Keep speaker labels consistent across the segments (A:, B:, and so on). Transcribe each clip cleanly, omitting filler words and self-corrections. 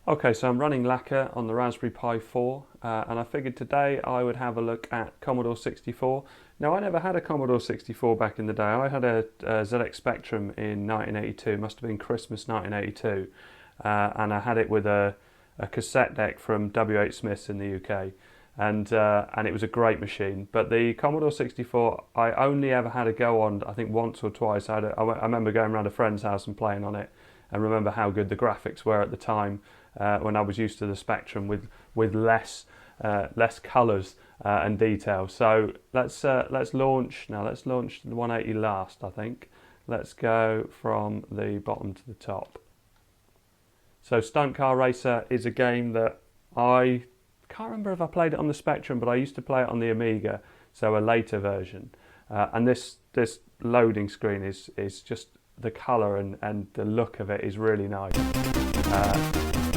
A: Okay, so I'm running Lacquer on the Raspberry Pi 4 and I figured today I would have a look at Commodore 64. Now I never had a Commodore 64 back in the day. I had a ZX Spectrum in 1982, it must have been Christmas 1982, and I had it with a cassette deck from W.H. Smith's in the UK, and it was a great machine. But the Commodore 64 I only ever had a go on, I think once or twice. I remember going around a friend's house and playing on it, and remember how good the graphics were at the time. When I was used to the Spectrum with less colours and detail. So let's launch now. Let's launch the 180 last. I think. Let's go from the bottom to the top. So Stunt Car Racer is a game that I can't remember if I played it on the Spectrum, but I used to play it on the Amiga, so a later version. And this loading screen is just the colour and the look of it is really nice.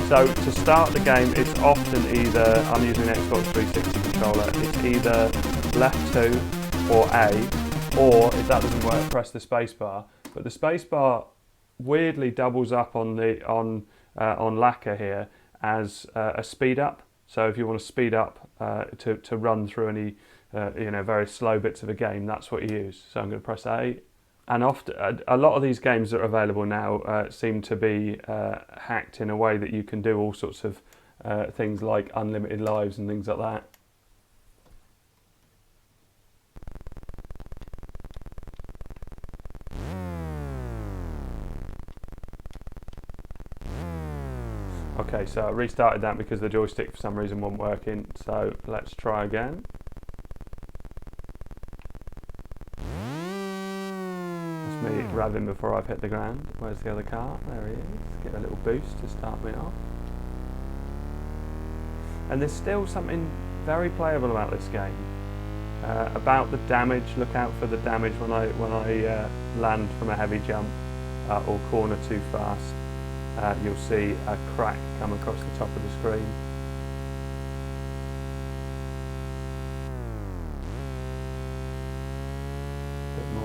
A: So to start the game, it's often either, I'm using an Xbox 360 controller, it's either left 2 or A, or if that doesn't work, press the spacebar. But the spacebar weirdly doubles up on Lacquer here as a speed up. So if you want to speed up to run through any very slow bits of a game, that's what you use. So I'm going to press A. And often, a lot of these games that are available now seem to be hacked in a way that you can do all sorts of things like unlimited lives and things like that. Okay, so I restarted that because the joystick for some reason wasn't working. So let's try again. Me revving before I've hit the ground. Where's the other car? There he is. Give a little boost to start me off. And there's still something very playable about this game. About the damage. Look out for the damage when I land from a heavy jump or corner too fast. You'll see a crack come across the top of the screen.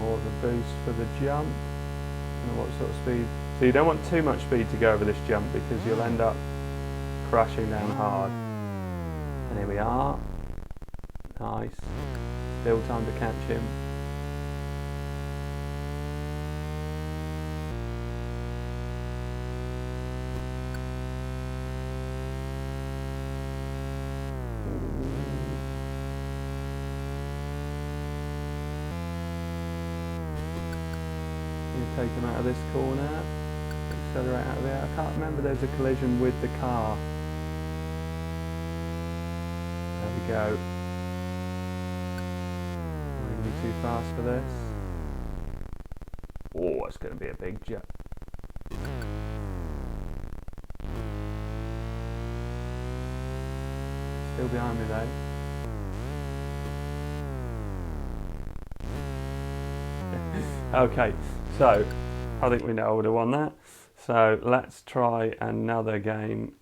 A: More of a boost for the jump. And what sort of speed? So you don't want too much speed to go over this jump because you'll end up crashing down hard. And here we are. Nice. Still time to catch him. Take him out of this corner, accelerate out of there. I can't remember, there's a collision with the car. There we go. Maybe too fast for this. Oh, it's going to be a big jump. Still behind me though. Okay, so I think we know I would have won that. So let's try another game,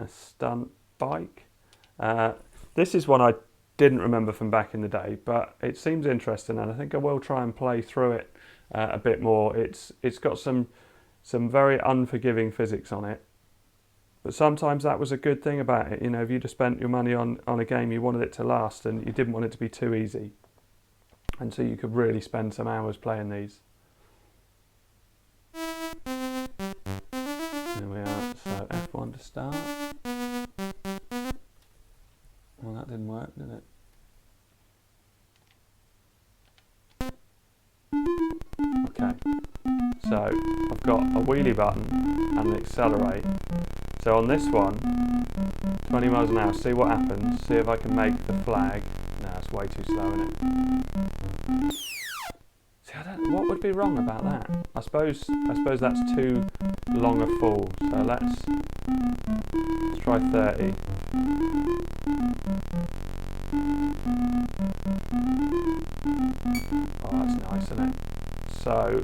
A: Stunt Bike. This is one I didn't remember from back in the day, but it seems interesting, and I think I will try and play through it a bit more. It's got some very unforgiving physics on it, but sometimes that was a good thing about it. You know, if you'd have spent your money on a game, you wanted it to last, and you didn't want it to be too easy. And so you could really spend some hours playing these. There we are, so F1 to start. Well, that didn't work, did it? Okay, so I've got a wheelie button and an accelerate. So on this one, 20 miles an hour, see what happens, see if I can make the flag. No, it's way too slow, isn't it? See, what would be wrong about that? I suppose that's too long a fall. So let's try 30. Oh, that's nice, isn't it? So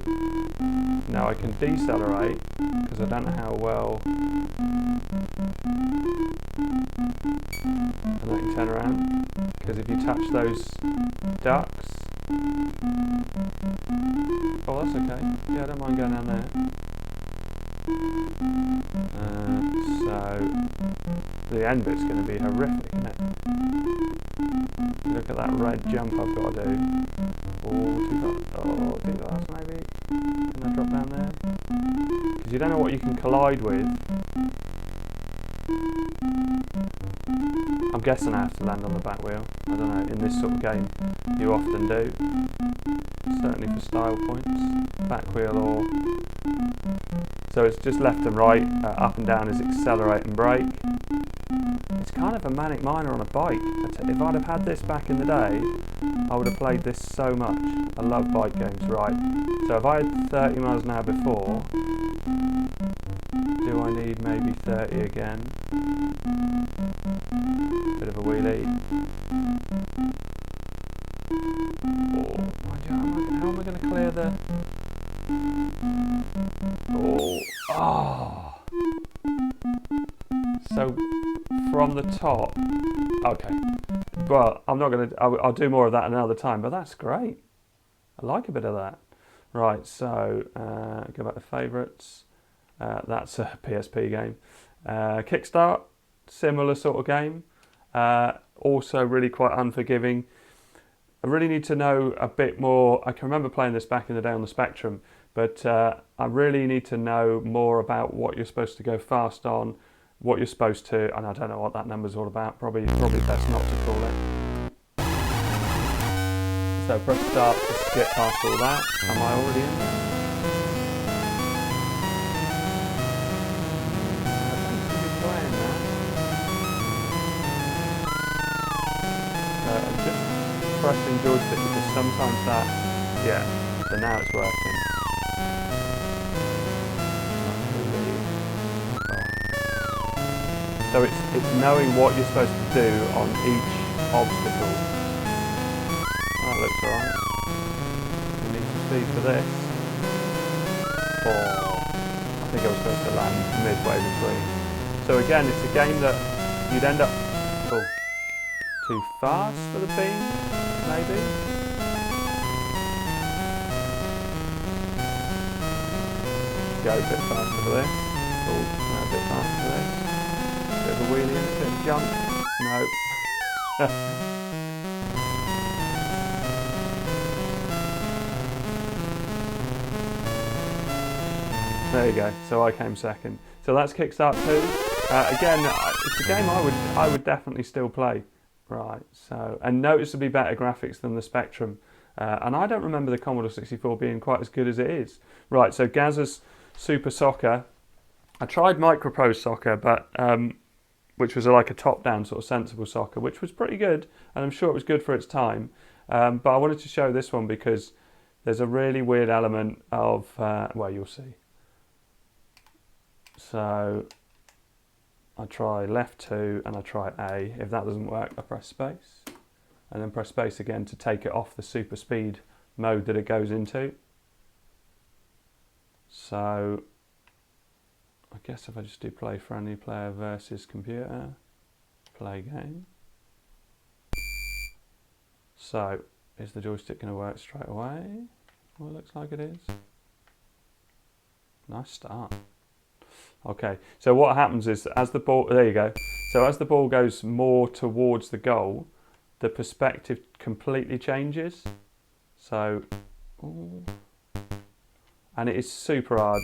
A: now I can decelerate because I don't know how well. And I can turn around because if you touch those ducks, oh, that's okay. Yeah, I don't mind going down there. So the end bit's going to be horrific, isn't it? Look at that red jump I've got to do. Oh, too fast maybe. Can I drop down there? Because you don't know what you can collide with. I'm guessing I have to land on the back wheel. I don't know, in this sort of game you often do. Certainly for style points. Back wheel or... So it's just left and right, up and down is accelerate and brake. It's kind of a manic miner on a bike. If I'd have had this back in the day, I would have played this so much. I love bike games, right. So if I had 30 miles an hour before, do I need maybe 30 again? Bit of a wheelie. Oh, how am I going to clear the... Oh. So from the top, okay. Well, I'm not going to. I'll do more of that another time. But that's great. I like a bit of that. Right. So go back to favourites. That's a PSP game. Kickstart, similar sort of game. Also really quite unforgiving. I really need to know a bit more. I can remember playing this back in the day on the Spectrum, but I really need to know more about what you're supposed to go fast on, what you're supposed to, and I don't know what that number's all about. Probably best not to call it. So press start to skip past all that. Am I already in there? I don't seem to be playing that. I'm just pressing joystick because sometimes that, yeah, so now it's working. So it's knowing what you're supposed to do on each obstacle. That looks alright. You need to speed for this. Or I think I was supposed to land midway between. So again, it's a game that you'd end up too fast for the beam, maybe. Go a bit faster for this. Oh, no, a bit faster for this. Bit of a wheelie and a bit of a jump. No. There you go. So I came second. So that's Kickstart 2. Again, it's a game I would definitely still play. Right. So and noticeably better graphics than the Spectrum. And I don't remember the Commodore 64 being quite as good as it is. Right. So Gazza's Super Soccer. I tried Microprose Soccer, but which was like a top-down sort of sensible soccer, which was pretty good, and I'm sure it was good for its time. But I wanted to show this one because there's a really weird element of, well, you'll see. So I try left 2 and I try A. If that doesn't work, I press space, and then press space again to take it off the super speed mode that it goes into. So I guess if I just do play friendly player versus computer, play game. So, is the joystick going to work straight away? Well, it looks like it is. Nice start. Okay, so what happens is as the ball, there you go. So as the ball goes more towards the goal, the perspective completely changes. So, and it is super hard.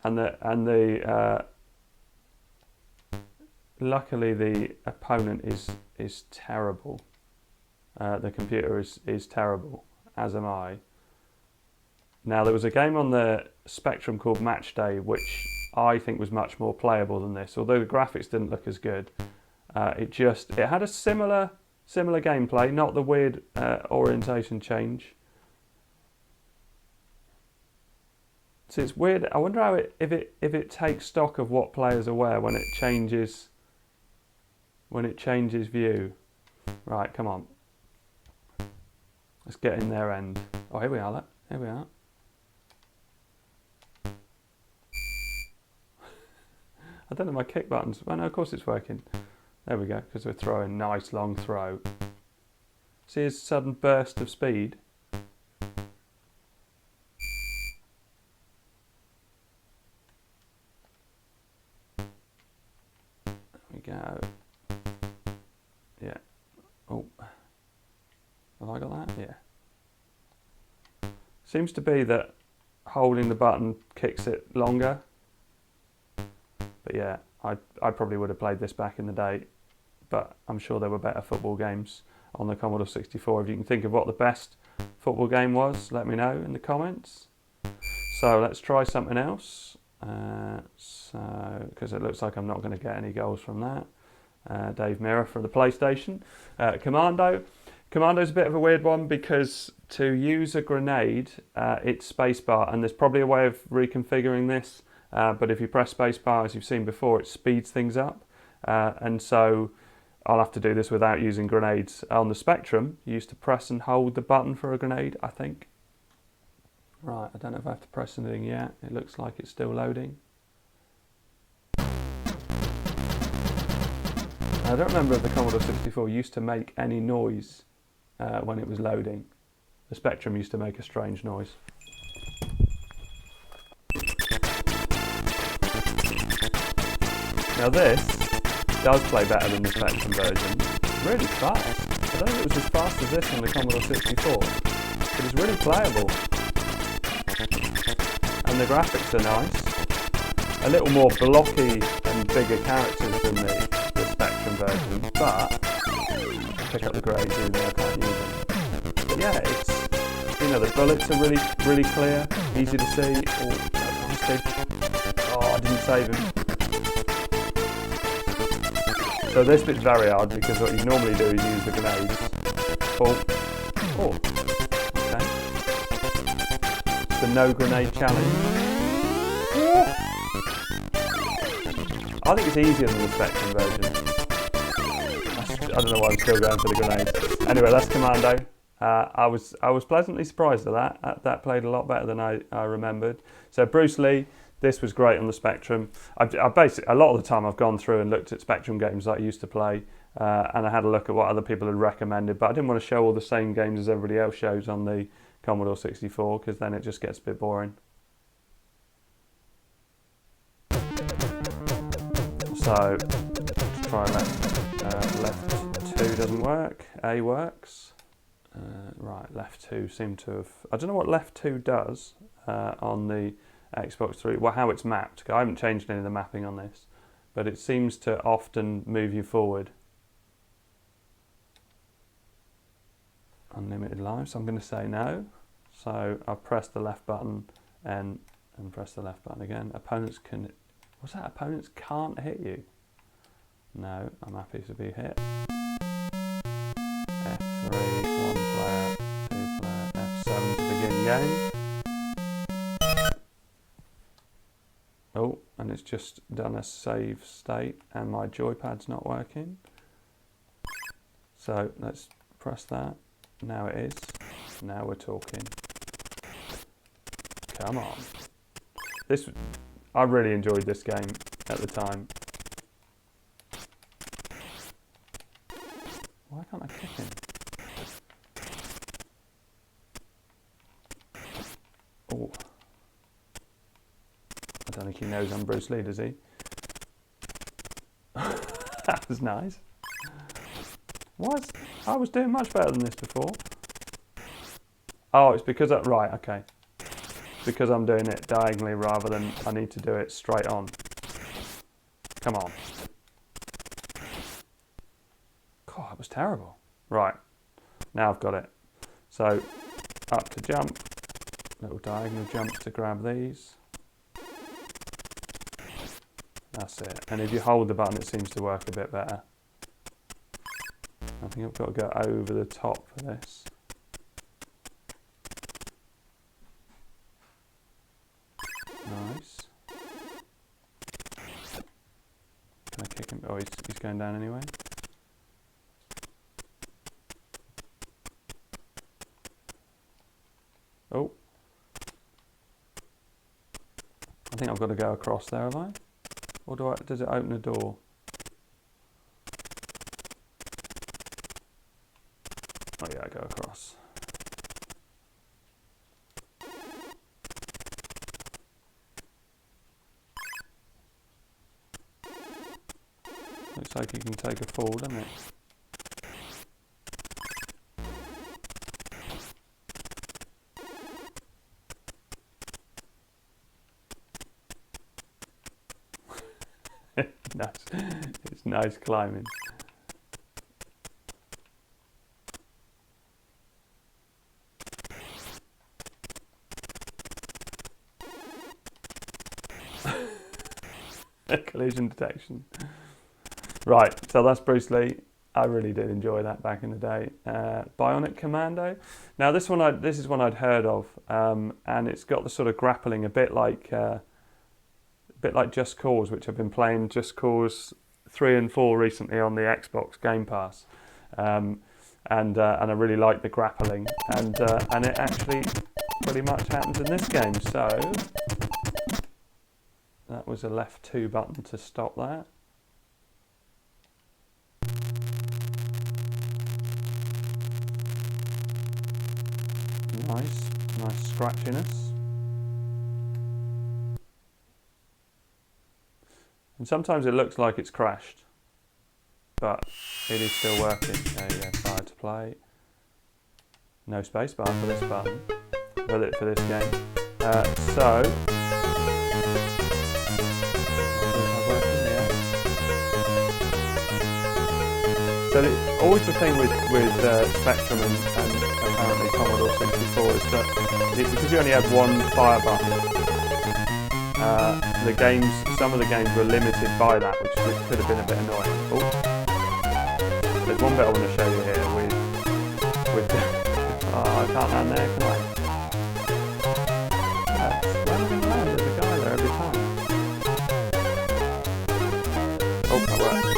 A: And luckily the opponent is terrible. The computer is terrible, as am I. Now there was a game on the Spectrum called Match Day, which I think was much more playable than this. Although the graphics didn't look as good, it had a similar gameplay, not the weird orientation change. So it's weird. I wonder how if it takes stock of what players are aware when it changes view. Right, come on. Let's get in their end. Oh, here we are. Look. Here we are. I don't know my kick buttons. Well, no, of course it's working. There we go. Because we're throwing nice long throw. See his sudden burst of speed. go. Yeah. Oh. Have I got that? Yeah. Seems to be that holding the button kicks it longer. But yeah, I probably would have played this back in the day, but I'm sure there were better football games on the Commodore 64. If you can think of what the best football game was, let me know in the comments. So let's try something else. Because it looks like I'm not going to get any goals from that. Dave Mirror for the PlayStation. Commando. Commando's a bit of a weird one because to use a grenade, it's spacebar, and there's probably a way of reconfiguring this. But if you press spacebar, as you've seen before, it speeds things up. And so I'll have to do this without using grenades. On the Spectrum, you used to press and hold the button for a grenade, I think. Right, I don't know if I have to press anything yet. It looks like it's still loading. I don't remember if the Commodore 64 used to make any noise when it was loading. The Spectrum used to make a strange noise. Now this does play better than the Spectrum version. It's really fast. I don't think it was as fast as this on the Commodore 64, but it's really playable. And the graphics are nice. A little more blocky and bigger characters than the Spectrum version, but I pick up the grades even though I can't use them. But yeah, it's, you know, the bullets are really clear, easy to see. Oh, that's nasty. Oh, I didn't save him. So this bit's very hard because what you normally do is use the grenades. Oh, okay. The no grenade challenge. I think it's easier than the Spectrum version. I don't know why I'm still going for the grenades. Anyway, that's Commando. I was pleasantly surprised at that. That played a lot better than I remembered. So Bruce Lee. This was great on the Spectrum. I basically, a lot of the time I've gone through and looked at Spectrum games that I used to play, and I had a look at what other people had recommended, but I didn't want to show all the same games as everybody else shows on the Commodore 64, because then it just gets a bit boring. So, let's try left 2 doesn't work, A works. Right, left 2 seem to have, I don't know what left 2 does on the Xbox 3, well, how it's mapped. I haven't changed any of the mapping on this, but it seems to often move you forward. Unlimited life, so I'm going to say no. So I've pressed the left button and press the left button again. Opponents can, what's that? Opponents can't hit you. No, I'm happy to be hit. F3, 1 player, 2 player, F7 to begin game. Oh, and it's just done a save state and my joypad's not working. So let's press that. Now it is. Now we're talking. Come on. I really enjoyed this game at the time. Why can't I kick him? Oh. I don't think he knows I'm Bruce Lee, does he? That was nice. What? I was doing much better than this before. Oh, it's because right, okay. Because I'm doing it diagonally rather than I need to do it straight on. Come on. God, that was terrible. Right, now I've got it. So, up to jump. Little diagonal jump to grab these. That's it. And if you hold the button, it seems to work a bit better. I think I've got to go over the top for this. Nice. Can I kick him? Oh, he's going down anyway. Oh. I think I've got to go across there, have I? Or does it open a door? Oh yeah, I go across. looks like he can take a fall, doesn't it? Nice. It's nice climbing. Collision detection. Right, so that's Bruce Lee. I really did enjoy that back in the day. Bionic Commando. Now this is one I'd heard of, and it's got the sort of grappling a bit like Just Cause, which I've been playing Just Cause 3 and 4 recently on the Xbox Game Pass, and I really like the grappling, and it actually pretty much happens in this game. So that was a left 2 button to stop that. Nice scratchiness. And sometimes it looks like it's crashed, but it is still working. There you go, fire to play. No spacebar for this button, for this game. So always the thing with Spectrum and apparently Commodore 64 is that because you only had one fire button, some of the games were limited by that, which could have been a bit annoying. Oh, there's one bit I want to show you here with I can't land there, can I? Where am I going to land? There's a guy there every time. Oh, that works.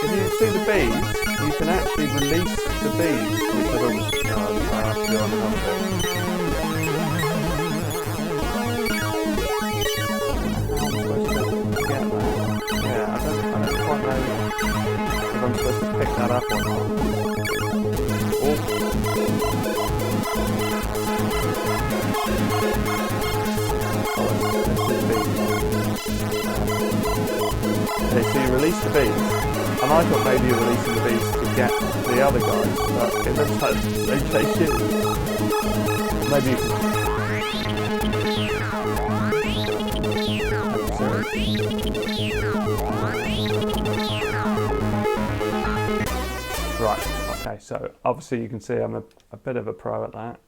A: If you see the beads, you can actually release the beads, which I don't know, I have to do on another bit. Yeah, I don't quite know if I'm supposed to pick that up or not. Oh. Okay, so you release the beads, and I thought maybe you're releasing the beads to get the other guys, but it looks like they chase you. Maybe you can... Right, okay, so obviously you can see I'm a bit of a pro at that.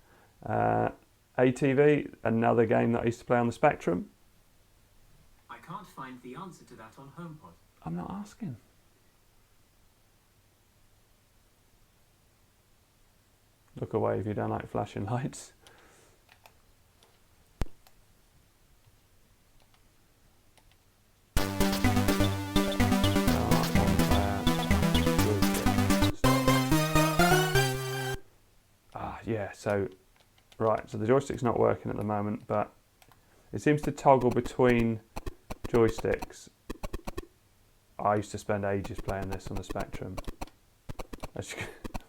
A: ATV, another game that I used to play on the Spectrum.
B: I can't find the answer to that on HomePod.
A: I'm not asking. Look away if you don't like flashing lights. Yeah, so right, so the joystick's not working at the moment, but it seems to toggle between joysticks. I used to spend ages playing this on the Spectrum.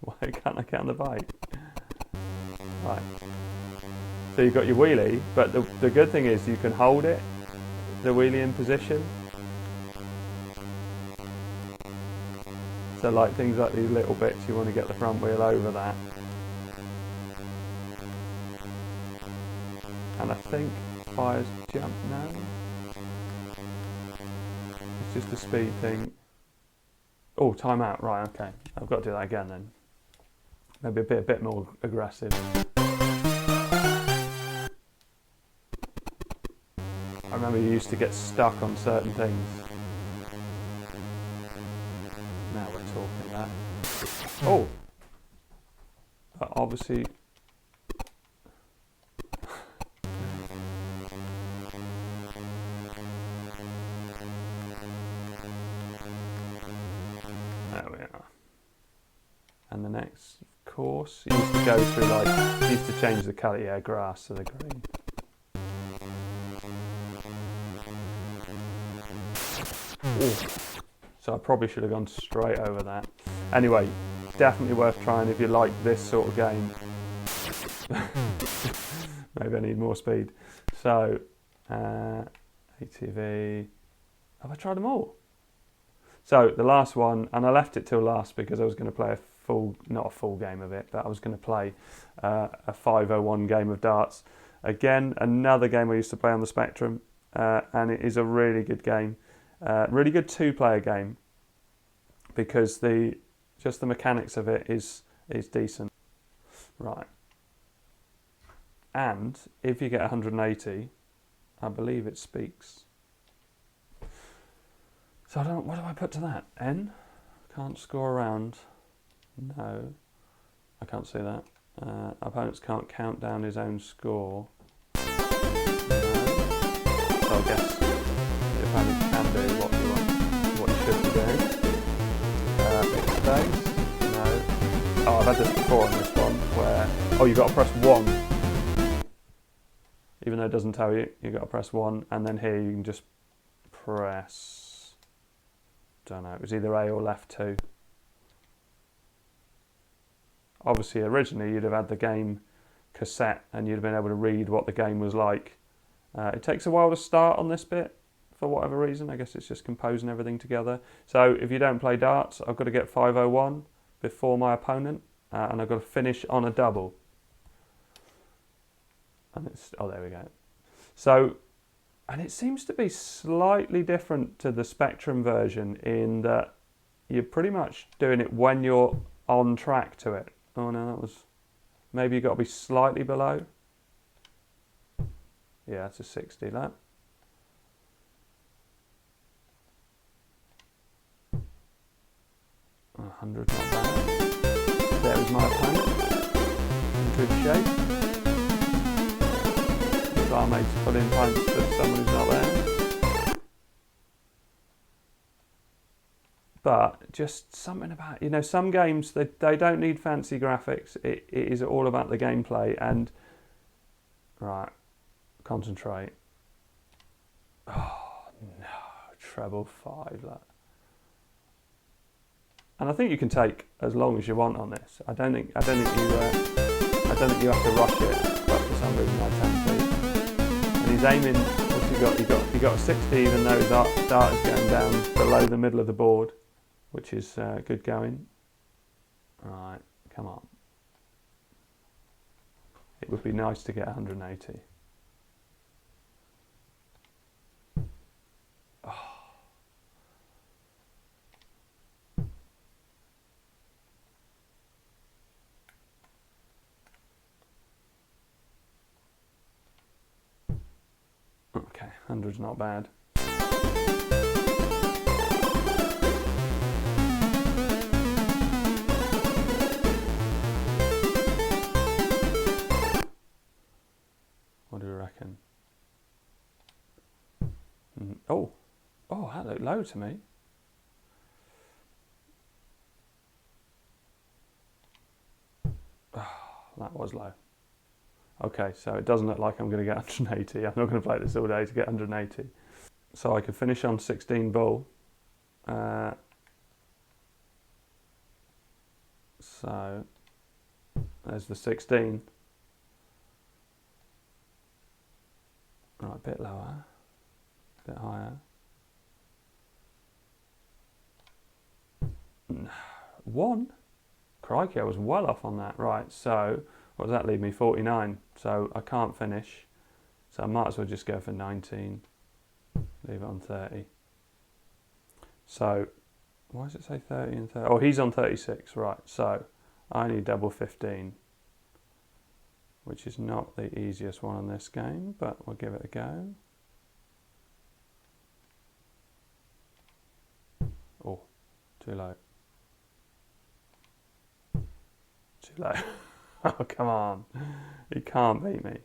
A: Why can't I get on the bike? Right. So you've got your wheelie, but the good thing is you can hold it, the wheelie in position. So like things like these little bits, you want to get the front wheel over that. And I think fires jump now. It's just a speed thing. Oh, time out. Right, okay. I've got to do that again then. Maybe a bit more aggressive. I remember you used to get stuck on certain things. Now we're talking that. Oh! But obviously... There we are. And the next course, you used to go through you used to change the colour, yeah, grass to the green. Ooh. So I probably should have gone straight over that. Anyway, definitely worth trying if you like this sort of game. Maybe I need more speed. So, ATV. Have I tried them all? So the last one, and I left it till last because I was going to play not a full game of it, but I was going to play a 501 game of darts. Again, another game I used to play on the Spectrum, and it is a really good game. Really good two-player game because just the mechanics of it is decent. Right. And if you get 180, I believe it speaks. So what do I put to that? N? Can't score around. No. I can't see that. Opponents can't count down his own score. No. So I guess the opponent can do what he should be doing. Mixed space. No. Oh, I've had this before on this one where you've got to press 1. Even though it doesn't tell you, you've got to press 1, and then here you can just press, don't know, it was either A or left 2. Obviously, originally you'd have had the game cassette and you'd have been able to read what the game was like. It takes a while to start on this bit for whatever reason. I guess it's just composing everything together. So if you don't play darts, I've got to get 501 before my opponent, and I've got to finish on a double. And there we go. So, and it seems to be slightly different to the Spectrum version in that you're pretty much doing it when you're on track to it. Oh no, that was, maybe you've got to be slightly below. Yeah, that's a 60, that. A 100, not bad. There was my opponent. In good shape. Barmaid's put in pints for someone who's not there. But just something about, some games, they don't need fancy graphics. It is all about the gameplay and, right, concentrate. Oh no, treble 5. That. And I think you can take as long as you want on this. I don't think you have to rush it, but for some reason I tend to. And he's aiming. What's he got a 60, even though his dart is going down below the middle of the board, which is good going. Right, come on. It would be nice to get 180. Okay, 100's not bad. What do you reckon? Oh, that looked low to me. Oh, that was low. Okay, so it doesn't look like I'm going to get 180. I'm not going to play this all day to get 180. So I could finish on 16 bull. So there's the 16. Right, a bit lower, a bit higher. 1? Crikey, I was well off on that. Right, so what does that leave me? 49. So I can't finish. So I might as well just go for 19. Leave it on 30. So, why does it say 30 and 30? Oh, he's on 36, right. So I need double 15, which is not the easiest one on this game, but we'll give it a go. Oh, too low. Too low. Oh, come on. He can't beat me.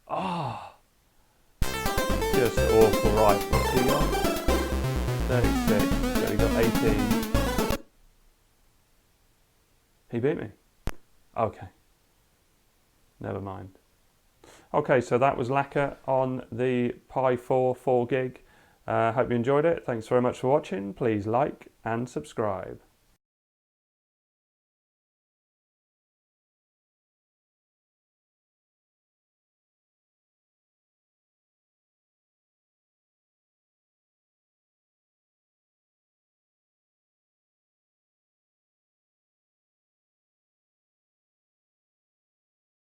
A: Oh, just awful. Right, what's he got? 36, so he got 18. He beat me. Okay. Never mind. Okay, so that was Lacquer on the Pi 4 gig. Hope you enjoyed it. Thanks very much for watching. Please like and subscribe.